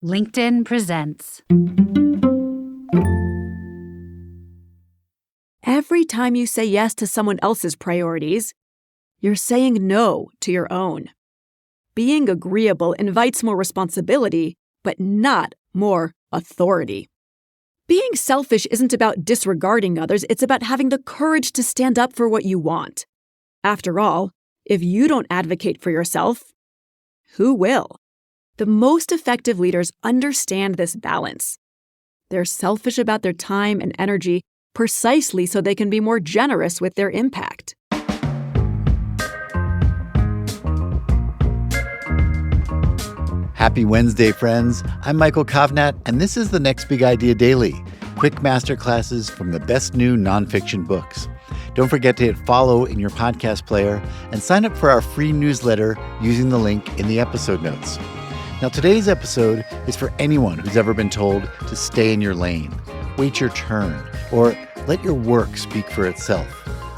LinkedIn presents. Every time you say yes to someone else's priorities, you're saying no to your own. Being agreeable invites more responsibility, but not more authority. Being selfish isn't about disregarding others, it's about having the courage to stand up for what you want. After all, if you don't advocate for yourself, who will? The most effective leaders understand this balance. They're selfish about their time and energy precisely so they can be more generous with their impact. Happy Wednesday, friends. I'm Michael Kovnat, and this is the Next Big Idea Daily, quick masterclasses from the best new nonfiction books. Don't forget to hit follow in your podcast player and sign up for our free newsletter using the link in the episode notes. Now, today's episode is for anyone who's ever been told to stay in your lane, wait your turn, or let your work speak for itself.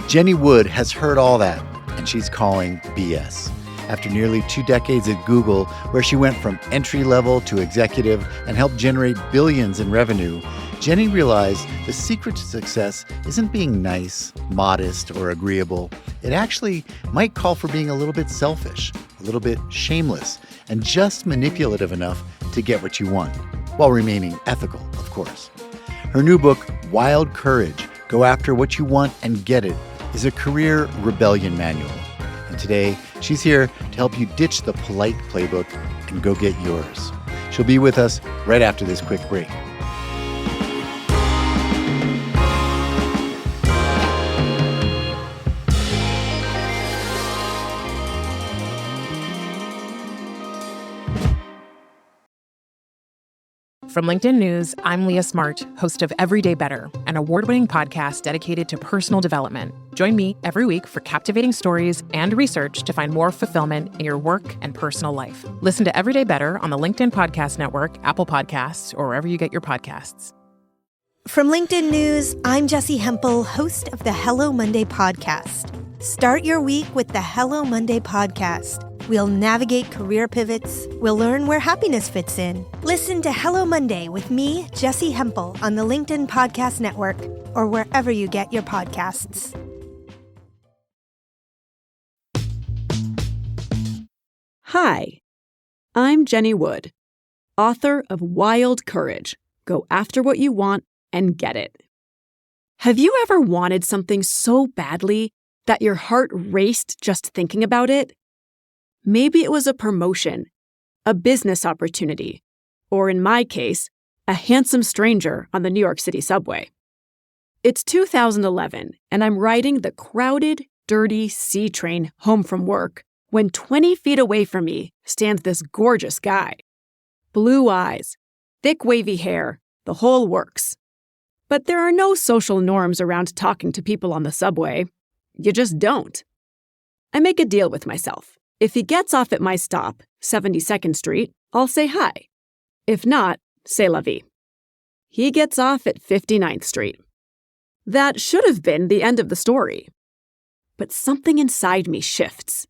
Jenny Wood has heard all that, and she's calling BS. After nearly 2 decades at Google, where she went from entry level to executive and helped generate billions in revenue, Jenny realized the secret to success isn't being nice, modest, or agreeable. It actually might call for being a little bit selfish, a little bit shameless, and just manipulative enough to get what you want, while remaining ethical, of course. Her new book, Wild Courage, Go After What You Want and Get It, is a career rebellion manual. And today, she's here to help you ditch the polite playbook and go get yours. She'll be with us right after this quick break. From LinkedIn News, I'm Leah Smart, host of Everyday Better, an award-winning podcast dedicated to personal development. Join me every week for captivating stories and research to find more fulfillment in your work and personal life. Listen to Everyday Better on the LinkedIn Podcast Network, Apple Podcasts, or wherever you get your podcasts. From LinkedIn News, I'm Jessie Hempel, host of the Hello Monday podcast. Start your week with the Hello Monday podcast. We'll navigate career pivots. We'll learn where happiness fits in. Listen to Hello Monday with me, Jessie Hempel, on the LinkedIn Podcast Network or wherever you get your podcasts. Hi, I'm Jenny Wood, author of Wild Courage, Go After What You Want and Get It. Have you ever wanted something so badly that your heart raced just thinking about it? Maybe it was a promotion, a business opportunity, or in my case, a handsome stranger on the New York City subway. It's 2011, and I'm riding the crowded, dirty C train home from work when 20 feet away from me stands this gorgeous guy. Blue eyes, thick wavy hair, the whole works. But there are no social norms around talking to people on the subway. You just don't. I make a deal with myself. If he gets off at my stop, 72nd Street, I'll say hi. If not, c'est la vie. He gets off at 59th Street. That should have been the end of the story. But something inside me shifts.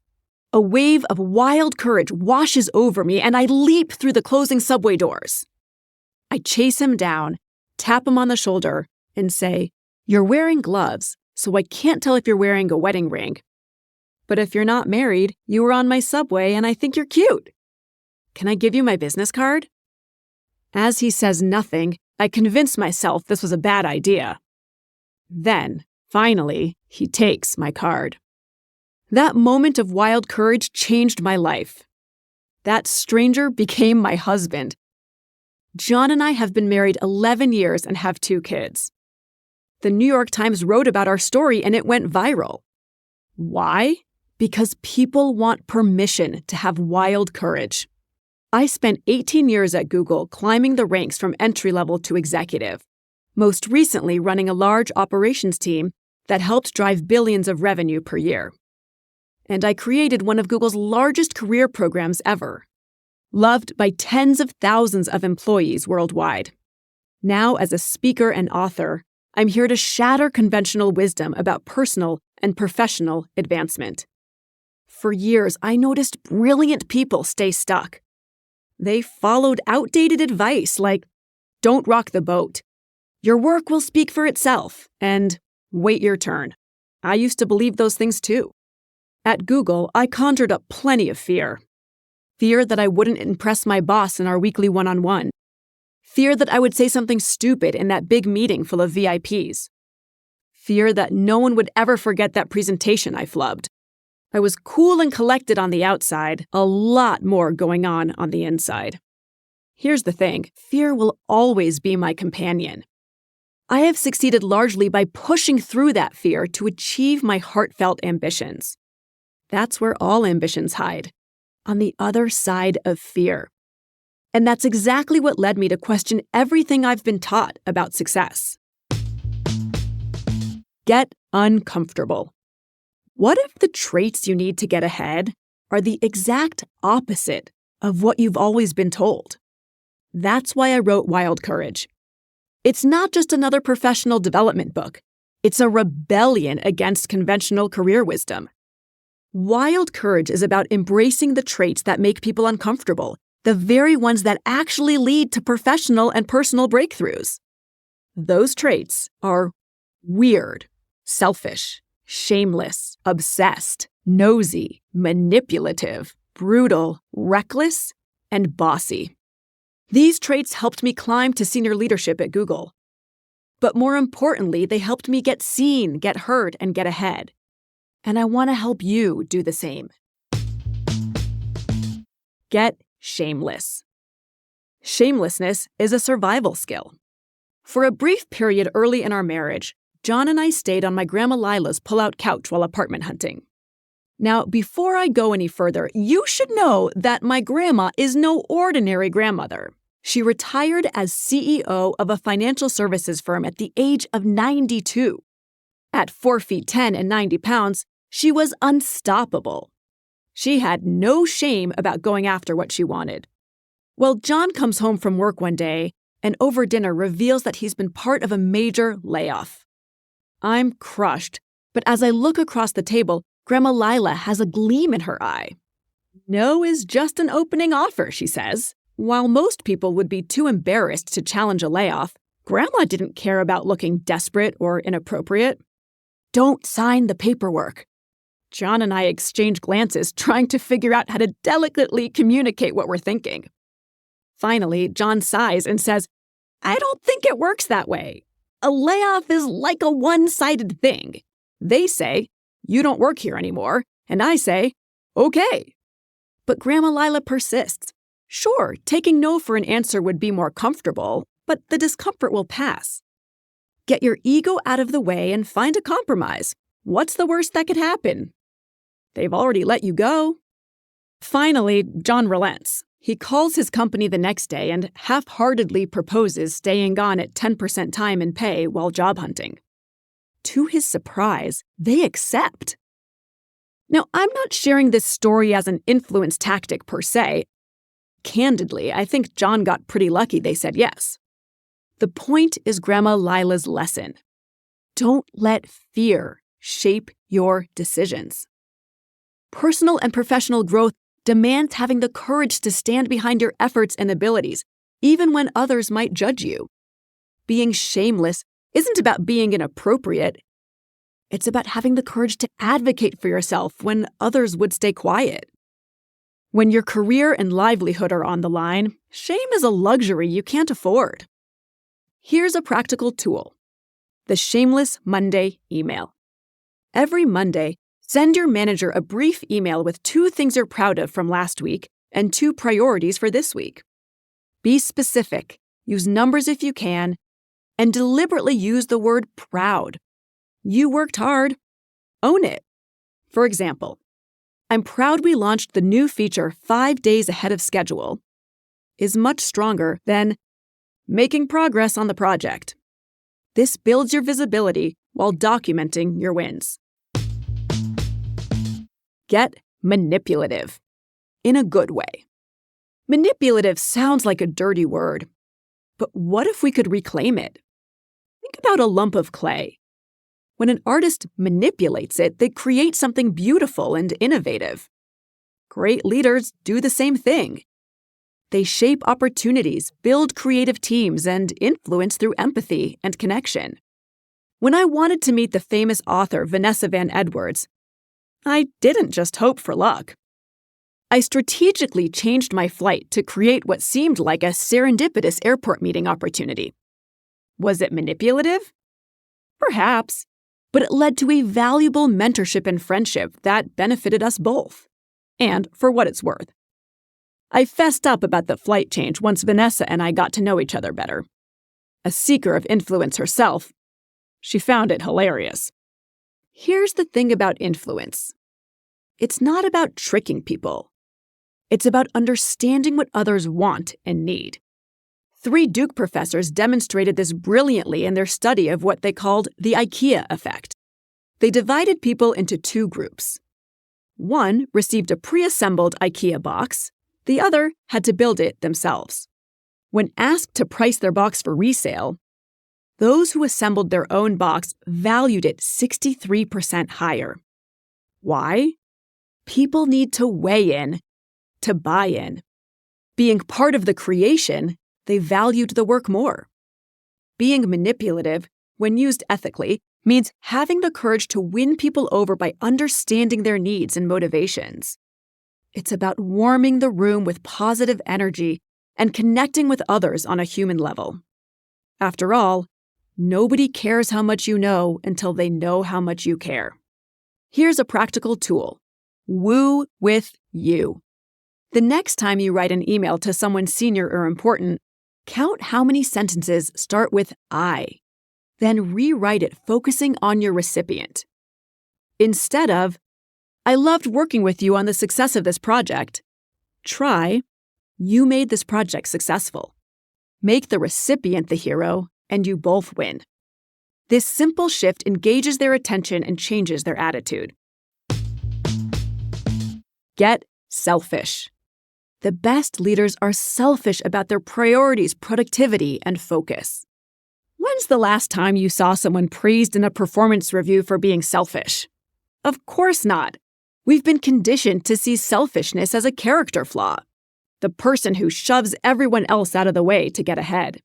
A wave of wild courage washes over me, and I leap through the closing subway doors. I chase him down, tap him on the shoulder, and say, "You're wearing gloves, so I can't tell if you're wearing a wedding ring. But if you're not married, you were on my subway and I think you're cute. Can I give you my business card?" As he says nothing, I convince myself this was a bad idea. Then, finally, he takes my card. That moment of wild courage changed my life. That stranger became my husband. John and I have been married 11 years and have 2 kids. The New York Times wrote about our story and it went viral. Why? Because people want permission to have wild courage. I spent 18 years at Google climbing the ranks from entry level to executive, most recently running a large operations team that helped drive billions of revenue per year. And I created one of Google's largest career programs ever, loved by tens of thousands of employees worldwide. Now, as a speaker and author, I'm here to shatter conventional wisdom about personal and professional advancement. For years, I noticed brilliant people stay stuck. They followed outdated advice like, don't rock the boat, your work will speak for itself, and wait your turn. I used to believe those things too. At Google, I conjured up plenty of fear. Fear that I wouldn't impress my boss in our weekly one-on-one. Fear that I would say something stupid in that big meeting full of VIPs. Fear that no one would ever forget that presentation I flubbed. I was cool and collected on the outside, a lot more going on the inside. Here's the thing, fear will always be my companion. I have succeeded largely by pushing through that fear to achieve my heartfelt ambitions. That's where all ambitions hide, on the other side of fear. And that's exactly what led me to question everything I've been taught about success. Get uncomfortable. What if the traits you need to get ahead are the exact opposite of what you've always been told? That's why I wrote Wild Courage. It's not just another professional development book. It's a rebellion against conventional career wisdom. Wild Courage is about embracing the traits that make people uncomfortable, the very ones that actually lead to professional and personal breakthroughs. Those traits are weird, selfish, shameless, obsessed, nosy, manipulative, brutal, reckless, and bossy. These traits helped me climb to senior leadership at Google. But more importantly, they helped me get seen, get heard, and get ahead. And I want to help you do the same. Get shameless. Shamelessness is a survival skill. For a brief period early in our marriage, John and I stayed on my Grandma Lila's pull-out couch while apartment hunting. Now, before I go any further, you should know that my grandma is no ordinary grandmother. She retired as CEO of a financial services firm at the age of 92. At 4 feet 10 and 90 pounds, she was unstoppable. She had no shame about going after what she wanted. Well, John comes home from work one day and over dinner reveals that he's been part of a major layoff. I'm crushed, but as I look across the table, Grandma Lila has a gleam in her eye. No is just an opening offer, she says. While most people would be too embarrassed to challenge a layoff, Grandma didn't care about looking desperate or inappropriate. Don't sign the paperwork. John and I exchange glances, trying to figure out how to delicately communicate what we're thinking. Finally, John sighs and says, I don't think it works that way. A layoff is like a one-sided thing. They say, you don't work here anymore, and I say, okay. But Grandma Lila persists. Sure, taking no for an answer would be more comfortable, but the discomfort will pass. Get your ego out of the way and find a compromise. What's the worst that could happen? They've already let you go. Finally, John relents. He calls his company the next day and half-heartedly proposes staying on at 10% time and pay while job hunting. To his surprise, they accept. Now, I'm not sharing this story as an influence tactic per se. Candidly, I think John got pretty lucky they said yes. The point is Grandma Lila's lesson. Don't let fear shape your decisions. Personal and professional growth demands having the courage to stand behind your efforts and abilities, even when others might judge you. Being shameless isn't about being inappropriate. It's about having the courage to advocate for yourself when others would stay quiet. When your career and livelihood are on the line, shame is a luxury you can't afford. Here's a practical tool: the Shameless Monday email. Every Monday, send your manager a brief email with 2 things you're proud of from last week and 2 priorities for this week. Be specific, use numbers if you can, and deliberately use the word proud. You worked hard. Own it. For example, I'm proud we launched the new feature 5 days ahead of schedule is much stronger than making progress on the project. This builds your visibility while documenting your wins. Get manipulative. In a good way. Manipulative sounds like a dirty word, but what if we could reclaim it? Think about a lump of clay. When an artist manipulates it, they create something beautiful and innovative. Great leaders do the same thing. They shape opportunities, build creative teams, and influence through empathy and connection. When I wanted to meet the famous author Vanessa Van Edwards, I didn't just hope for luck. I strategically changed my flight to create what seemed like a serendipitous airport meeting opportunity. Was it manipulative? Perhaps, but it led to a valuable mentorship and friendship that benefited us both. And for what it's worth, I fessed up about the flight change once Vanessa and I got to know each other better. A seeker of influence herself, she found it hilarious. Here's the thing about influence. It's not about tricking people. It's about understanding what others want and need. 3 Duke professors demonstrated this brilliantly in their study of what they called the IKEA effect. They divided people into 2 groups. One received a pre-assembled IKEA box. The other had to build it themselves. When asked to price their box for resale, those who assembled their own box valued it 63% higher. Why? People need to weigh in, to buy in. Being part of the creation, they valued the work more. Being manipulative, when used ethically, means having the courage to win people over by understanding their needs and motivations. It's about warming the room with positive energy and connecting with others on a human level. After all, nobody cares how much you know until they know how much you care. Here's a practical tool. Woo with you. The next time you write an email to someone senior or important, count how many sentences start with I. Then rewrite it focusing on your recipient. Instead of, I loved working with you on the success of this project, try, you made this project successful. Make the recipient the hero, and you both win. This simple shift engages their attention and changes their attitude. Get selfish. The best leaders are selfish about their priorities, productivity, and focus. When's the last time you saw someone praised in a performance review for being selfish? Of course not. We've been conditioned to see selfishness as a character flaw, the person who shoves everyone else out of the way to get ahead.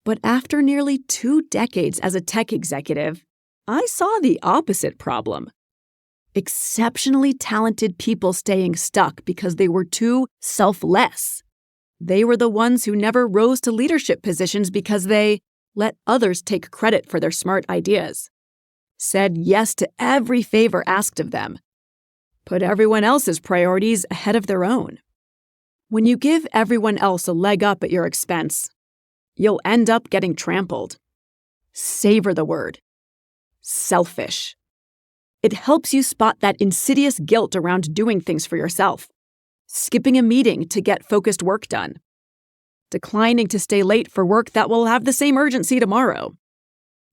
But after nearly 2 decades as a tech executive, I saw the opposite problem. Exceptionally talented people staying stuck because they were too selfless. They were the ones who never rose to leadership positions because they let others take credit for their smart ideas, said yes to every favor asked of them, put everyone else's priorities ahead of their own. When you give everyone else a leg up at your expense, you'll end up getting trampled. Savor the word. Selfish. It helps you spot that insidious guilt around doing things for yourself, skipping a meeting to get focused work done, declining to stay late for work that will have the same urgency tomorrow,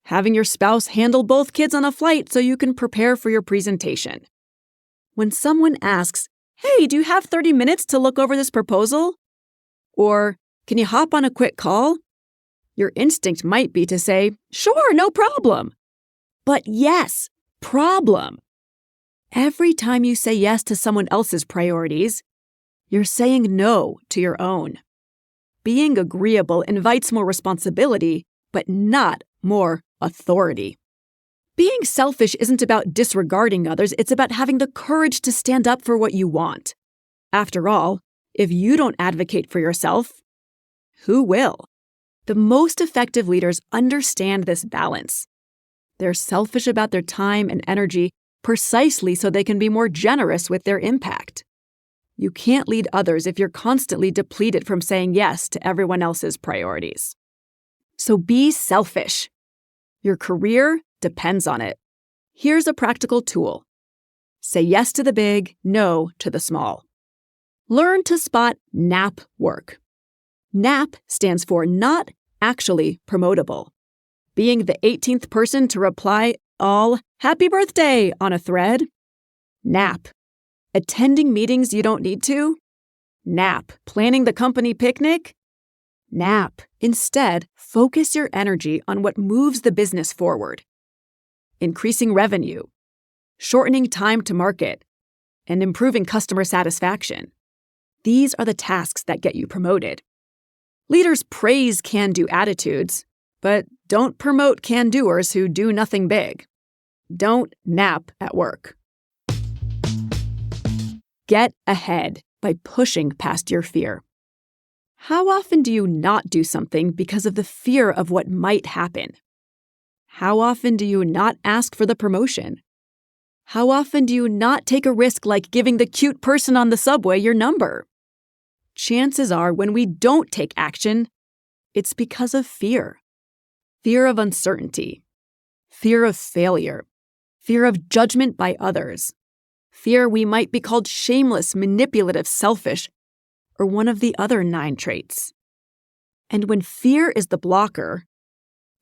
having your spouse handle both kids on a flight so you can prepare for your presentation. When someone asks, hey, do you have 30 minutes to look over this proposal? Or, can you hop on a quick call? Your instinct might be to say, sure, no problem. But yes, problem. Every time you say yes to someone else's priorities, you're saying no to your own. Being agreeable invites more responsibility, but not more authority. Being selfish isn't about disregarding others, it's about having the courage to stand up for what you want. After all, if you don't advocate for yourself, who will? The most effective leaders understand this balance. They're selfish about their time and energy precisely so they can be more generous with their impact. You can't lead others if you're constantly depleted from saying yes to everyone else's priorities. So be selfish. Your career depends on it. Here's a practical tool. Say yes to the big, no to the small. Learn to spot NAP work. NAP stands for not actually promotable. Being the 18th person to reply all happy birthday on a thread. NAP. Attending meetings you don't need to. NAP. Planning the company picnic. NAP. Instead, focus your energy on what moves the business forward. Increasing revenue, shortening time to market, and improving customer satisfaction. these are the tasks that get you promoted. Leaders praise can-do attitudes, but don't promote can-doers who do nothing big. Don't nap at work. Get ahead by pushing past your fear. How often do you not do something because of the fear of what might happen? How often do you not ask for the promotion? How often do you not take a risk like giving the cute person on the subway your number? Chances are when we don't take action, it's because of fear. Fear of uncertainty, fear of failure, fear of judgment by others, fear we might be called shameless, manipulative, selfish, or one of the other 9 traits. And when fear is the blocker,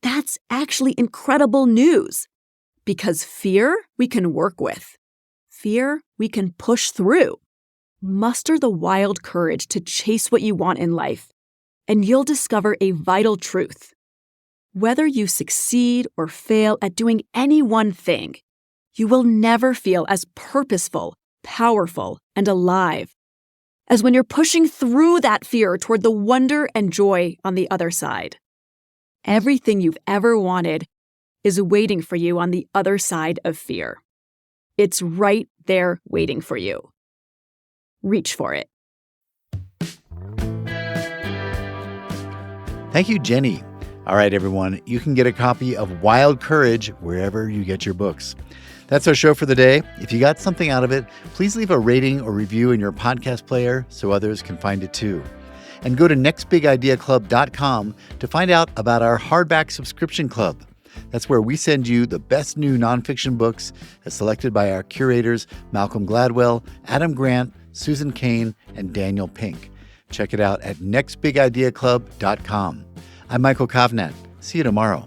that's actually incredible news, because fear we can work with. Fear we can push through. Muster the wild courage to chase what you want in life, and you'll discover a vital truth. Whether you succeed or fail at doing any one thing, you will never feel as purposeful, powerful, and alive as when you're pushing through that fear toward the wonder and joy on the other side. Everything you've ever wanted is waiting for you on the other side of fear. It's right there waiting for you. Reach for it. Thank you, Jenny. All right, everyone, you can get a copy of Wild Courage wherever you get your books. That's our show for the day. If you got something out of it, please leave a rating or review in your podcast player so others can find it too. And go to nextbigideaclub.com to find out about our hardback subscription club. That's where we send you the best new nonfiction books as selected by our curators Malcolm Gladwell, Adam Grant, Susan Cain, and Daniel Pink. Check it out at nextbigideaclub.com. I'm Michael Kovnat. See you tomorrow.